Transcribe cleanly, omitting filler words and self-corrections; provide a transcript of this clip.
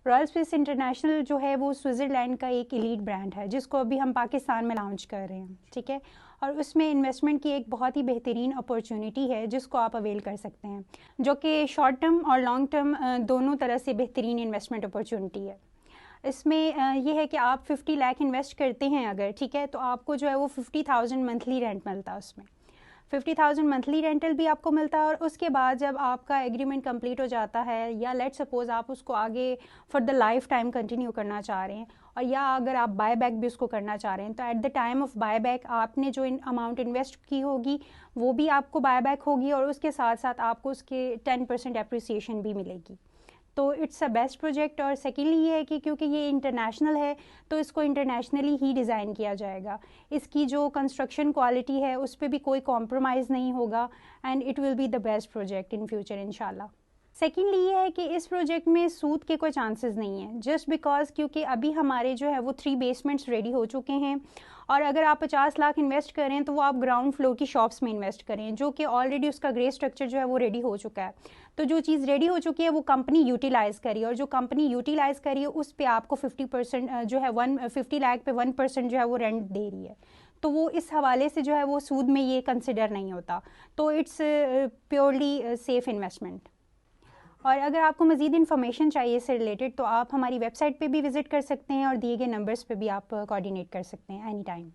Royal space international جو ہے وہ سوئٹزرلینڈ کا ایک ایلیٹ برانڈ ہے جس کو ابھی ہم پاکستان میں لانچ کر رہے ہیں، ٹھیک ہے، اور اس میں انویسٹمنٹ کی ایک بہت ہی بہترین اپارچونیٹی ہے جس کو آپ اویل کر سکتے ہیں، جو کہ شارٹ ٹرم اور لانگ ٹرم دونوں طرح سے بہترین انویسٹمنٹ اپارچونیٹی ہے۔ اس میں یہ ہے کہ آپ 50 لاکھ انویسٹ کرتے ہیں اگر، ٹھیک ہے، تو آپ کو جو ہے وہ 50,000 منتھلی رینٹ ملتا ہے، اس میں 50,000 منتھلی رینٹل بھی آپ کو ملتا ہے، اور اس کے بعد جب آپ کا ایگریمنٹ کمپلیٹ ہو جاتا ہے یا لیٹ سپوز آپ اس کو آگے for the life time continue کرنا چاہ رہے ہیں، اور یا اگر آپ بائی بیک بھی اس کو کرنا چاہ رہے ہیں، تو at the time of buy back آپ نے جو اماؤنٹ انویسٹ کی ہوگی وہ بھی آپ کو بائی بیک ہوگی، اور اس کے ساتھ ساتھ آپ کو اس کے 10% اپریسیشن بھی ملے گی۔ تو اٹس اے بیسٹ پروجیکٹ، اور سیکنڈلی یہ ہے کہ کیونکہ یہ انٹرنیشنل ہے تو اس کو انٹرنیشنلی ہی ڈیزائن کیا جائے گا، اس کی جو کنسٹرکشن کوالٹی ہے اس پہ بھی کوئی کمپرومائز نہیں ہوگا، and it will be the best project in future انشاءاللہ۔ سیکنڈلی یہ ہے کہ اس پروجیکٹ میں سود کے کوئی چانسز نہیں ہیں، جسٹ بیکاز کیونکہ ابھی ہمارے جو ہے وہ 3 بیسمنٹس ریڈی ہو چکے ہیں، اور اگر آپ 50 لاکھ انویسٹ کریں تو وہ آپ گراؤنڈ فلور کی شاپس میں انویسٹ کریں، جو کہ آلریڈی اس کا گرے اسٹرکچر جو ہے وہ ریڈی ہو چکا ہے۔ تو جو چیز ریڈی ہو چکی ہے وہ کمپنی یوٹیلائز کری، اور جو کمپنی یوٹیلائز کری ہے اس پہ آپ کو 50% جو ہے 50 لاکھ پہ 1% جو ہے وہ رینٹ دے رہی ہے، تو وہ اس حوالے سے جو ہے وہ سود میں یہ کنسیڈر نہیں ہوتا، تو اٹس پیورلی سیف انویسٹمنٹ۔ اور اگر آپ کو مزید انفارمیشن چاہیے اس سے ریلیٹڈ تو آپ ہماری ویب سائٹ پہ بھی وزٹ کر سکتے ہیں، اور دیے گئے نمبرس پہ بھی آپ کوآرڈینیٹ کر سکتے ہیں اینی ٹائم۔